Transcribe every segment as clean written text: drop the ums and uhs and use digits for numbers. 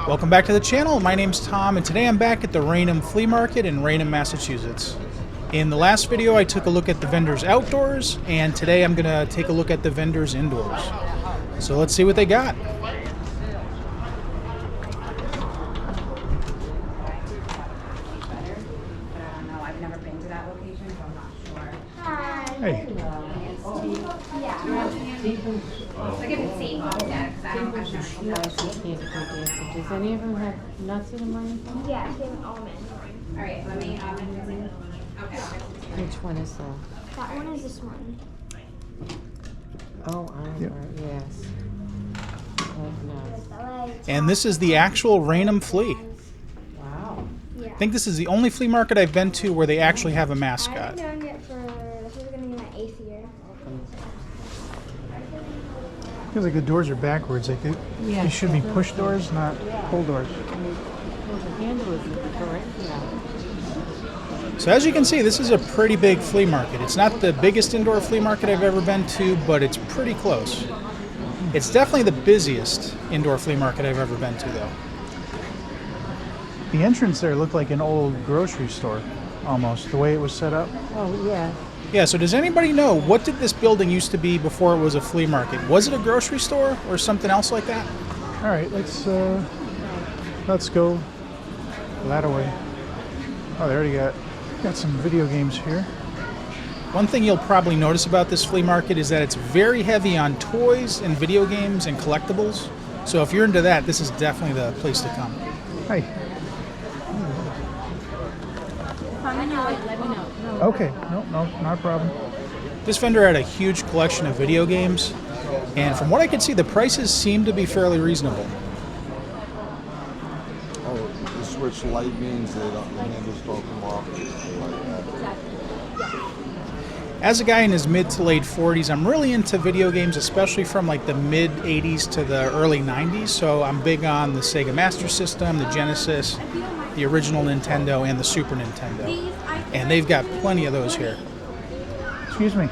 Welcome back to the channel. My name's Tom, and today I'm back at the Raynham Flea Market in Raynham, Massachusetts. In the last video, I took a look at the vendors outdoors, and today I'm going to take a look at the vendors indoors. So let's see what they got. I've never been to that location, so I'm not sure. Hey. Like if it's safe, I'll get it, 'cause I've never Does any of them have nuts in them or anything? Yeah, I think almond. All right, let me, okay. Which one is that? That one is this one. Oh, yes. Oh, no. And this is the actual Raynham Flea. Wow. Yeah. I think this is the only flea market I've been to where they actually have a I mascot. haven't done it for, this is going to be my 8th year. Feels like the doors are backwards. Like Yeah. they should be push doors, not pull doors. Well, the handle is correct. Yeah. So as you can see, this is a pretty big flea market. It's not the biggest indoor flea market I've ever been to, but it's pretty close. It's definitely the busiest indoor flea market I've ever been to, though. The entrance there looked like an old grocery store, almost, the way it was set up. Oh, yeah. Yeah, so does anybody know, what did this building used to be before it was a flea market? Was it a grocery store or something else like that? All right, let's go that way. Oh, they already got some video games here. One thing you'll probably notice about this flea market is that it's very heavy on toys and video games and collectibles. So if you're into that, this is definitely the place to come. Hi. Let me know. Okay, no, not a problem. This vendor had a huge collection of video games, and from what I could see, the prices seem to be fairly reasonable. Oh, the switch light means they don't, the handles don't come off. As a guy in his mid to late 40s, I'm really into video games, especially from like the mid 80s to the early 90s. So I'm big on the Sega Master System, the Genesis, the original Nintendo, and the Super Nintendo. And they've got plenty of those here. Excuse me.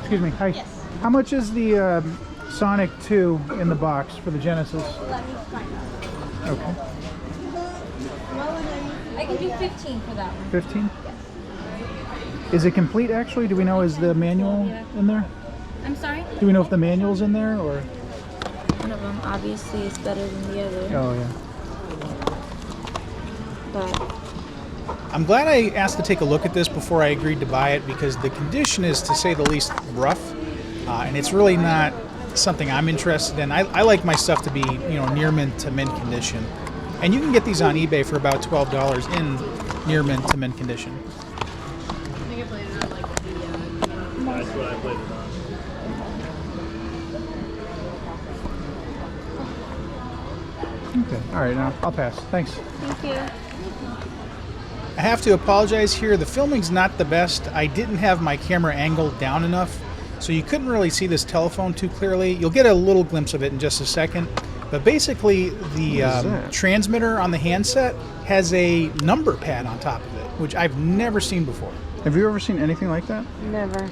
Excuse me. Hi. Yes. How much is the Sonic 2 in the box for the Genesis? Let me find out. Okay. I can do 15 for that one. 15? Is it complete actually? Do we know, is the manual in there? I'm sorry? Do we know if the manual's in there or? One of them obviously is better than the other. Oh yeah. But I'm glad I asked to take a look at this before I agreed to buy it, because the condition is, to say the least, rough, and it's really not something I'm interested in. I like my stuff to be, near mint to mint condition, and you can get these on eBay for about $12 in near mint to mint condition. That's what I played it on. Okay, all right, now I'll pass. Thanks. thank you. I have to apologize here. The filming's not the best. I didn't have my camera angled down enough, so you couldn't really see this telephone too clearly. You'll get a little glimpse of it in just a second. But basically, the transmitter on the handset has a number pad on top of it, which I've never seen before. Have you ever seen anything like that? Never.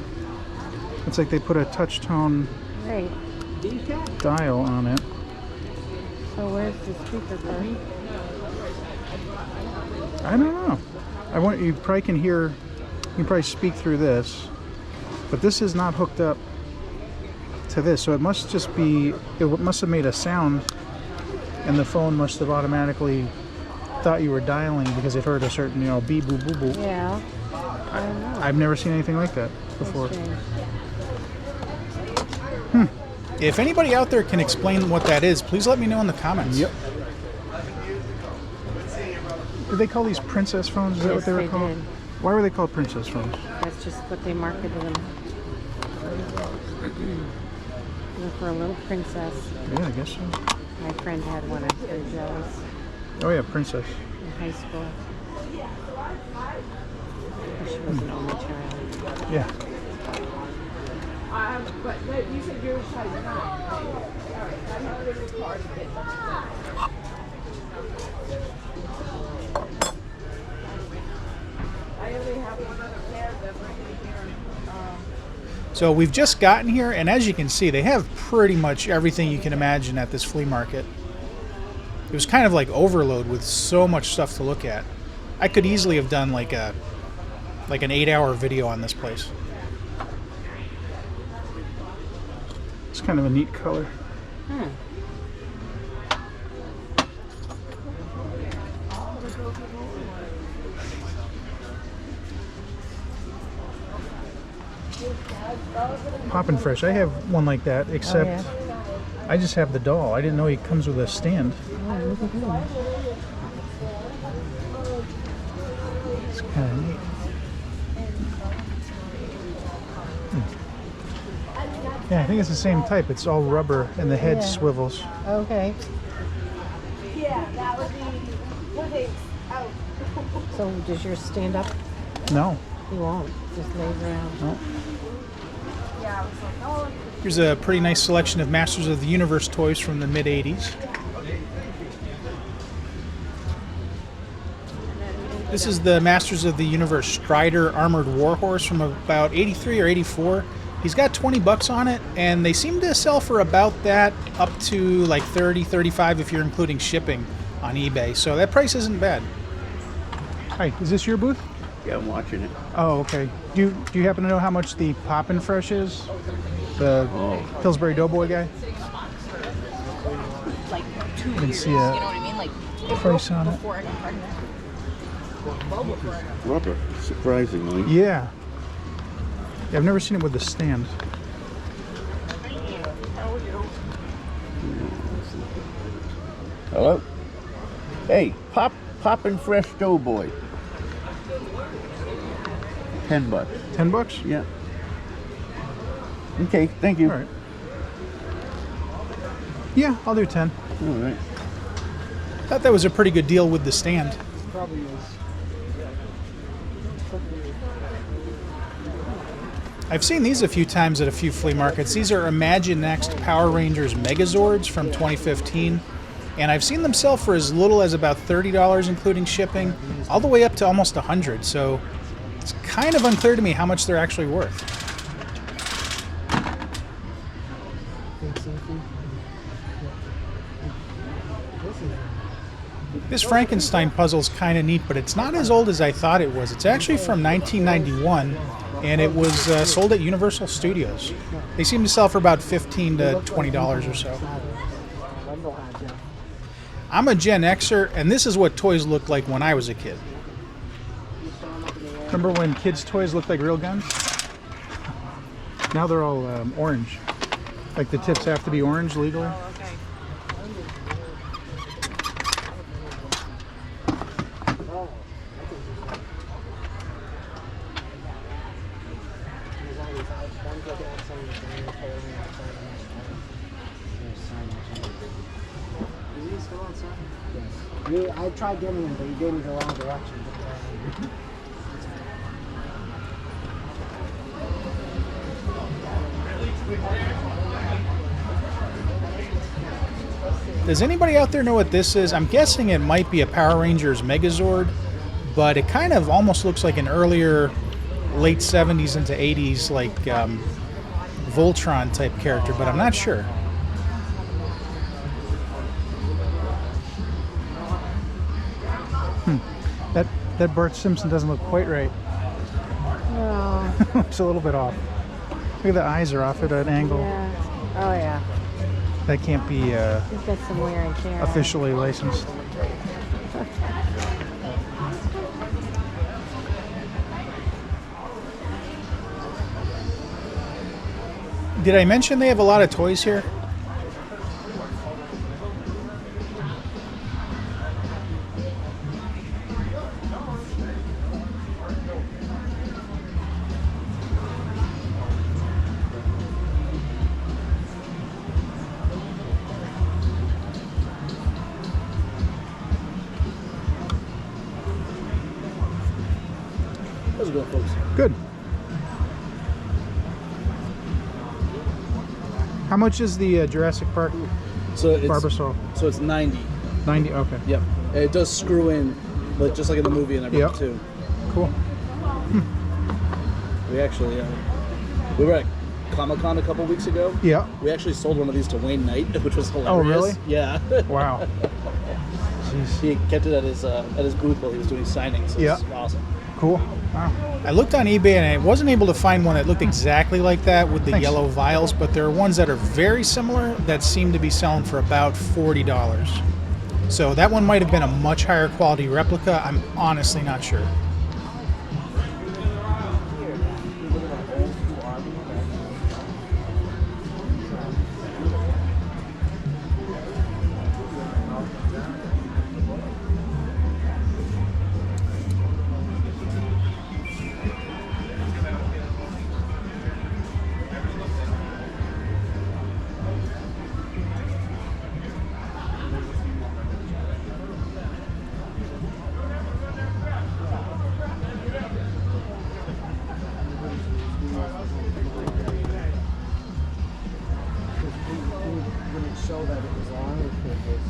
It's like they put a touch tone Right. dial on it. So where's the speaker from? I don't know. You probably can hear, you can probably speak through this, but this is not hooked up to this, so it must just be, it must have made a sound, and the phone must have automatically thought you were dialing because it heard a certain, beep, boop, boop, boop. Yeah. I don't know. I've never seen anything like that before. Strange. If anybody out there can explain what that is, please let me know in the comments. Yep. Did they call these princess phones? Is that Yes, what they were they called? did. Why were they called princess phones? That's just what they marketed them. Look for a little princess. Yeah, I guess so. My friend had one. I was very jealous Oh yeah, princess. in high school. But she was an only child. Yeah. But no, you said you're size 9. All right, I know there's a card fit. I only have one other pair that's right here. So we've just gotten here, and as you can see, they have pretty much everything you can imagine at this flea market. it was kind of like overload with so much stuff to look at. I could easily have done like an 8-hour video on this place. It's kind of a neat color. Hmm. Poppin' Fresh. I have one like that, except I just have the doll. I didn't know he comes with a stand. Oh, look at him. It's kind of neat. Yeah, I think it's the same type. It's all rubber and the head swivels. Okay. Yeah, that would be. What they out. So does yours stand up? No. He won't. Just lays around. No. Yeah, I was like, oh. Here's a pretty nice selection of Masters of the Universe toys from the mid-'80s. This is the Masters of the Universe Strider Armored Warhorse from about 83 or 84. He's got 20 bucks on it, and they seem to sell for about that, up to like 30, 35 if you're including shipping on eBay. So that price isn't bad. Hi, is this your booth? Yeah, I'm watching it. Oh, okay. Do you happen to know how much the Poppin' Fresh is? The Pillsbury Doughboy guy? Like 2 can years, see you a know what I mean? Like it price broke on it. before I got pregnant. Rubber, surprisingly. Yeah. I've never seen it with the stand. Hello? Hey, Poppin' Fresh Doughboy. 10 bucks. 10 bucks? Yeah. Okay, thank you. All right. Yeah, I'll do 10. All right. Thought that was a pretty good deal with the stand. Probably is. I've seen these a few times at a few flea markets. These are Imagine Next Power Rangers Megazords from 2015. And I've seen them sell for as little as about $30 including shipping, all the way up to almost $100. So it's kind of unclear to me how much they're actually worth. This Frankenstein puzzle's kind of neat, but it's not as old as I thought it was. It's actually from 1991, and it was sold at Universal Studios. They seem to sell for about $15 to $20 or so. I'm a Gen Xer, and this is what toys looked like when I was a kid. Remember when kids' toys looked like real guns? Now they're all orange. Like the tips have to be orange legally. I tried getting him, but he gave me the wrong direction. Does anybody out there know what this is? I'm guessing it might be a Power Rangers Megazord, but it kind of almost looks like an earlier late 70s into 80s like Voltron type character, but I'm not sure. That Bart Simpson doesn't look quite right. No. Looks a little bit off. Look at the eyes are off at an angle. Yeah. Oh, yeah. That can't be He's got some wear and tear. officially licensed. Did I mention they have a lot of toys here? How's it going, folks? Good. How much is the Jurassic Park So it's Barbasol? so it's 90. 90? Okay. Yep. And it does screw in, but just like in the movie and everything Yep. too. Cool. We actually we were at Comic-Con a couple weeks ago. Yeah. We actually sold one of these to Wayne Knight, which was hilarious. Oh, really? Yeah. Wow. Jeez. He kept it at his booth while he was doing signings. So Yeah. It's awesome. Cool. Wow. I looked on eBay and I wasn't able to find one that looked exactly like that with the Thanks. yellow vials, but there are ones that are very similar that seem to be selling for about $40. So that one might have been a much higher quality replica. I'm honestly not sure.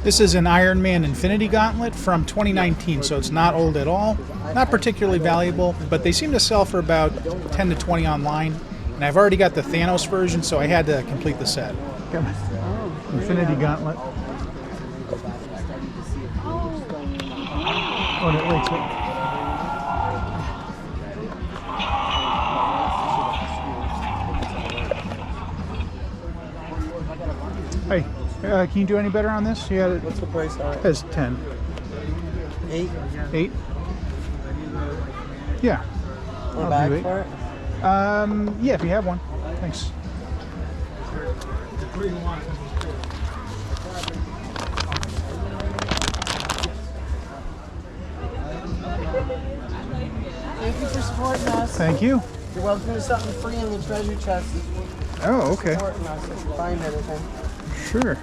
This is an Iron Man Infinity Gauntlet from 2019, so it's not old at all. Not particularly valuable, but they seem to sell for about 10 to 20 online. And I've already got the Thanos version, so I had to complete the set. Got my Infinity Gauntlet. Oh, no, wait, so hey, can you do any better on this? You had it. What's the price on it? Has 10. 8? 8? Yeah. Or I'll bag do 8. for it? Yeah, if you have one. Thanks. Thank you for supporting us. Thank you. You're welcome to something free in the treasure chest. Oh, okay. Supporting us if you find anything. Sure.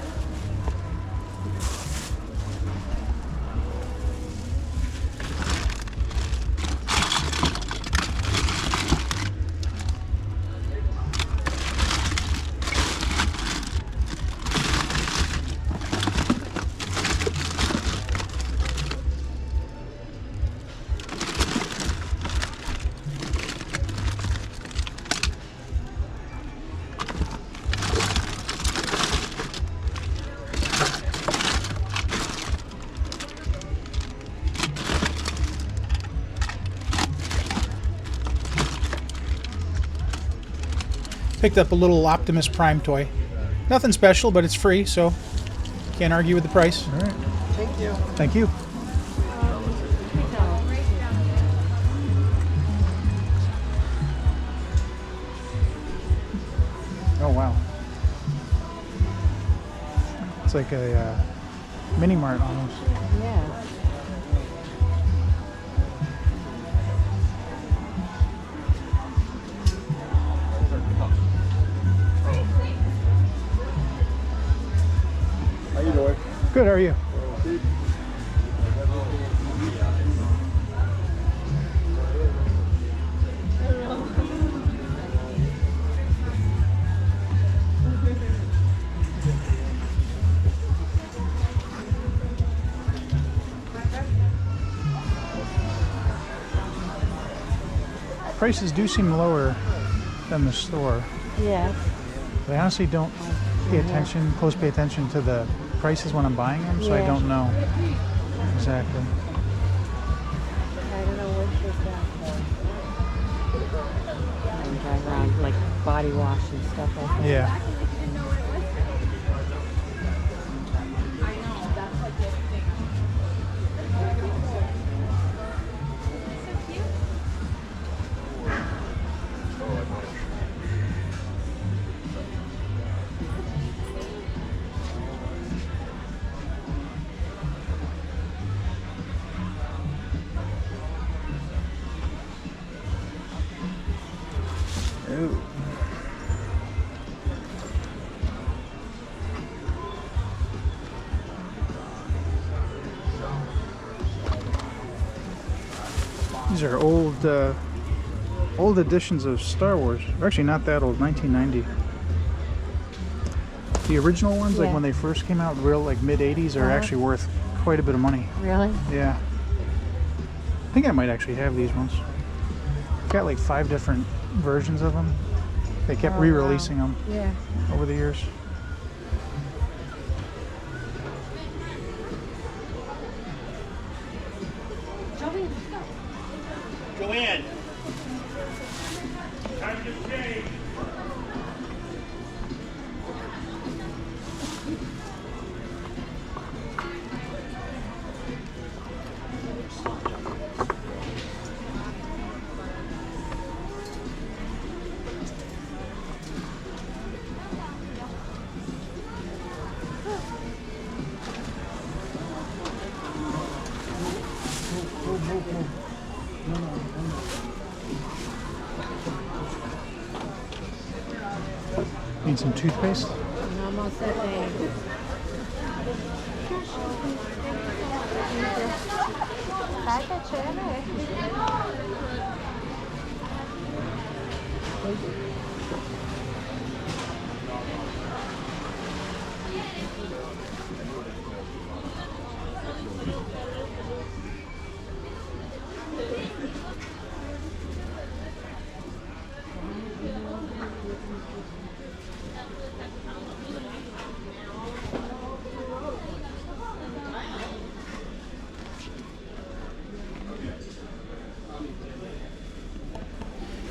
Picked up a little Optimus Prime toy. Nothing special, but it's free, so can't argue with the price. All right. Thank you. Thank you. Oh, wow. It's like a mini mart almost. Yeah. How you doing? Good, how are you? Prices do seem lower than the store. Yeah. I honestly don't pay attention to the prices when I'm buying them, so I Yeah. don't know exactly. I don't know what she's got though. And drive around like body wash and stuff like that. Yeah. Ooh. These are old editions of Star Wars. They're actually not that old, 1990. The original ones, like Yeah. when they first came out, real like mid 80s, are actually worth quite a bit of money. Really? Yeah. I think I might actually have these ones. Got like 5 different versions of them. They kept Oh, re-releasing wow. them Yeah. over the years. win. Time to change. Need some toothpaste? I'm almost at day.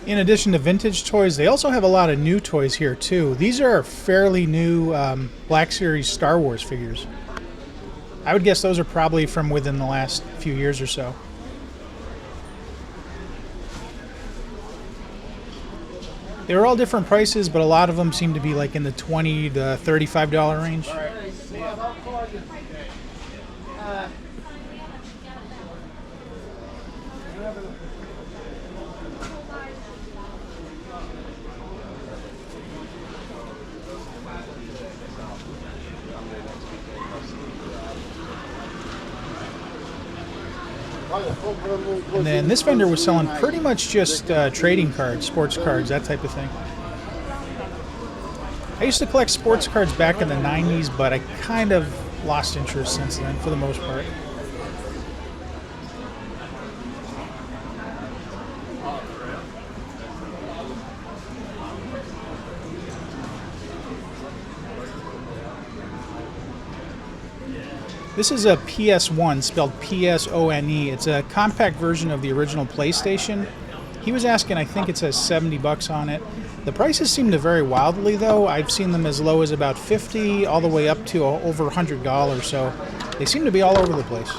In addition to vintage toys, they also have a lot of new toys here too. These are fairly new Black Series Star Wars figures. I would guess those are probably from within the last few years or so. They were all different prices, but a lot of them seem to be like in the $20 to $35 range. And then this vendor was selling pretty much just trading cards, sports cards, that type of thing. I used to collect sports cards back in the 90s, but I kind of lost interest since then, for the most part. This is a PS1, spelled P-S-O-N-E. It's a compact version of the original PlayStation. He was asking, I think it says 70 bucks on it. The prices seem to vary wildly, though. I've seen them as low as about 50, all the way up to over $100, so they seem to be all over the place.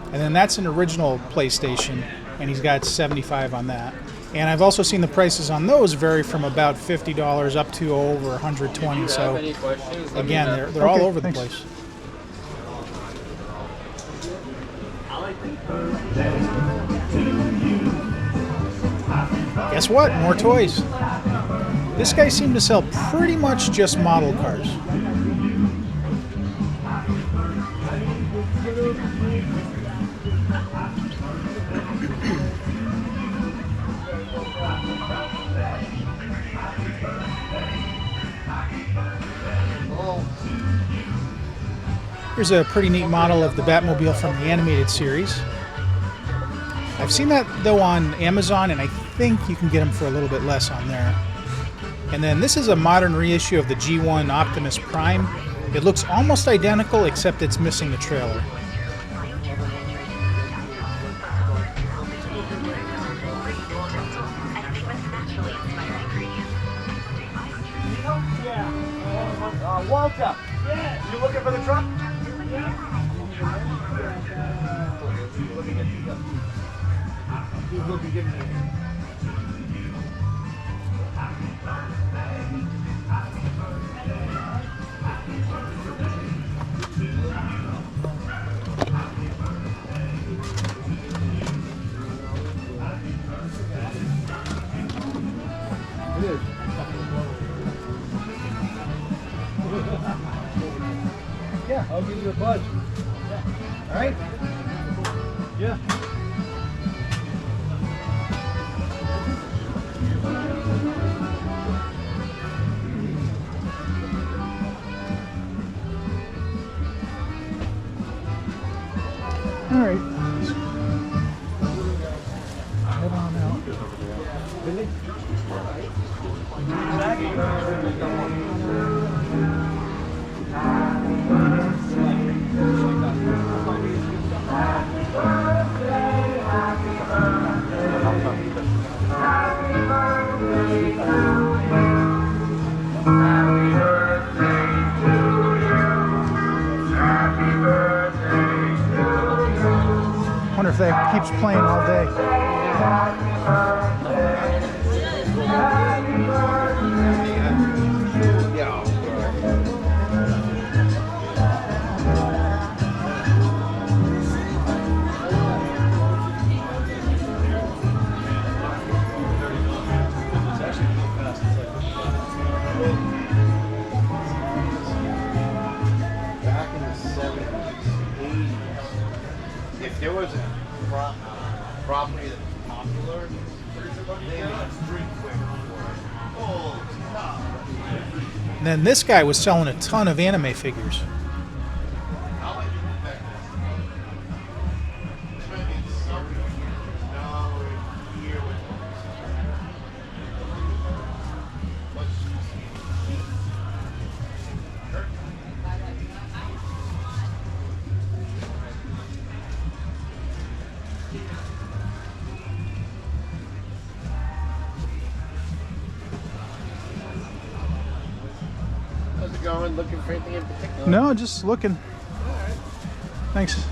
And then that's an original PlayStation, and he's got 75 on that. And I've also seen the prices on those vary from about $50 up to over 120. So again, they're all over the place. Guess what? More toys. This guy seemed to sell pretty much just model cars. Here's a pretty neat model of the Batmobile from the animated series. I've seen that, though, on Amazon, and I think you can get them for a little bit less on there. And then this is a modern reissue of the G1 Optimus Prime. It looks almost identical, except it's missing the trailer. Walter, you looking for the truck? Yeah, I'll give you a buzz. Yeah. All right? Yeah. All right. Head on out. Wonder if that keeps playing all day. Back in the 70s, 80s, if there was a property that was popular, they would street quick for it. Oh, stop. And then this guy was selling a ton of anime figures. How much you expect this? Spending something $1 a year with what's How's it going? Looking for anything in particular? No, just looking. Thanks.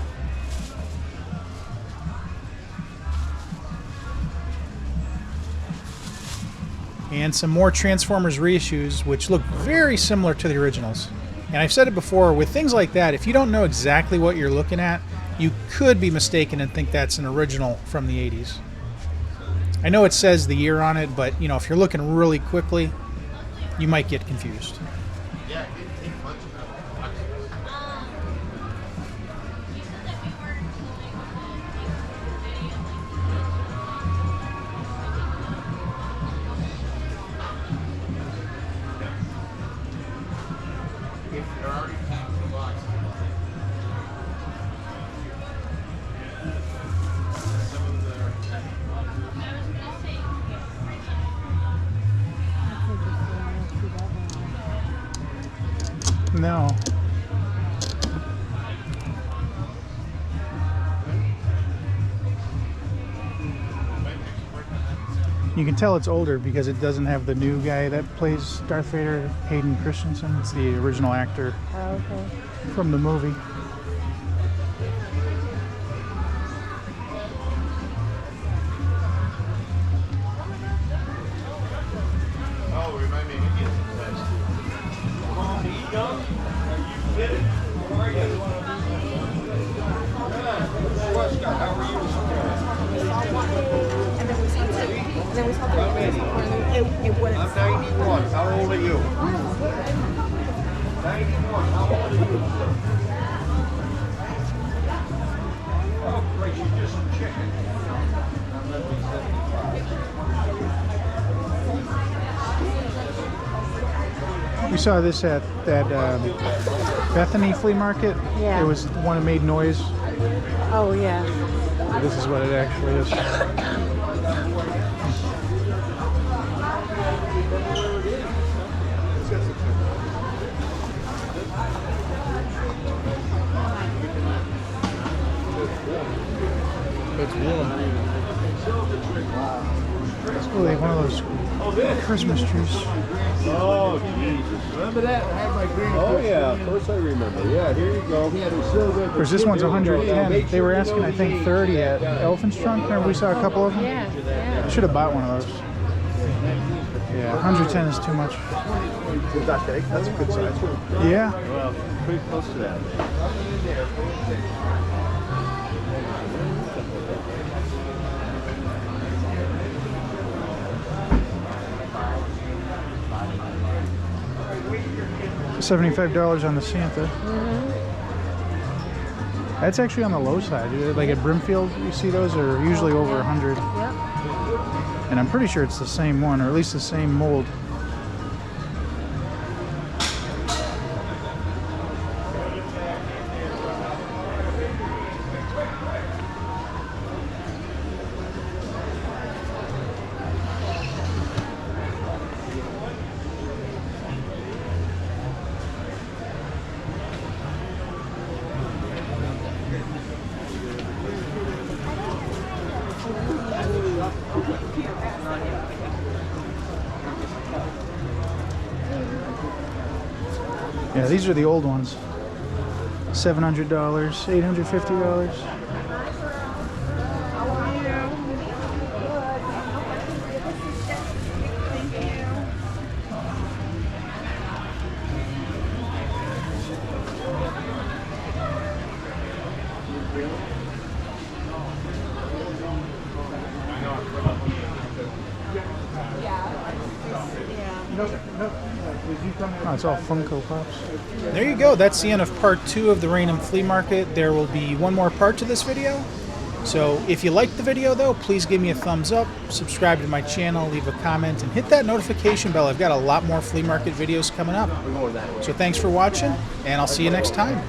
And some more Transformers reissues, which look very similar to the originals. And I've said it before, with things like that, if you don't know exactly what you're looking at, you could be mistaken and think that's an original from the 80s. I know it says the year on it, but you know, if you're looking really quickly, you might get confused. Yeah, it didn't take much of if you're already packing the box, some of the No. You can tell it's older because it doesn't have the new guy that plays Darth Vader, Hayden Christensen. It's the original actor Oh, okay. from the movie. oh, remind me to get some last And then we saw two. And then we saw three. It wouldn't. I'm 91. How old are you? 91. How old are you? Oh, great. You're just some chicken. I'm going to be 75. We saw this at that Bethany Flea Market. Yeah. It was one that made noise. Oh, yeah. This is what it actually is. It's warm. It's really one of those Christmas trees. Oh, Jesus. Remember that? I had my green. Oh, yeah. Of course I remember. Yeah, here you go. Of course, this one's 110. They were asking, I think, 30 at Elephant's Trunk. Remember we saw a couple of them? Yeah, yeah. I should have bought one of those. Yeah, 110 is too much. Is that big? That's a good size. Yeah. Well, pretty close to that. $75 on the Santa. That's actually on the low side. Like at Brimfield, you see those are usually over 100. Yep. And I'm pretty sure it's the same one, or at least the same mold. Yeah, these are the old ones. $700, $850. Oh, it's all Funko Pops. There you go. That's the end of part 2 of the Raynham Flea Market. There will be one more part to this video. So if you liked the video, though, please give me a thumbs up, subscribe to my channel, leave a comment, and hit that notification bell. I've got a lot more flea market videos coming up. So thanks for watching, and I'll see you next time.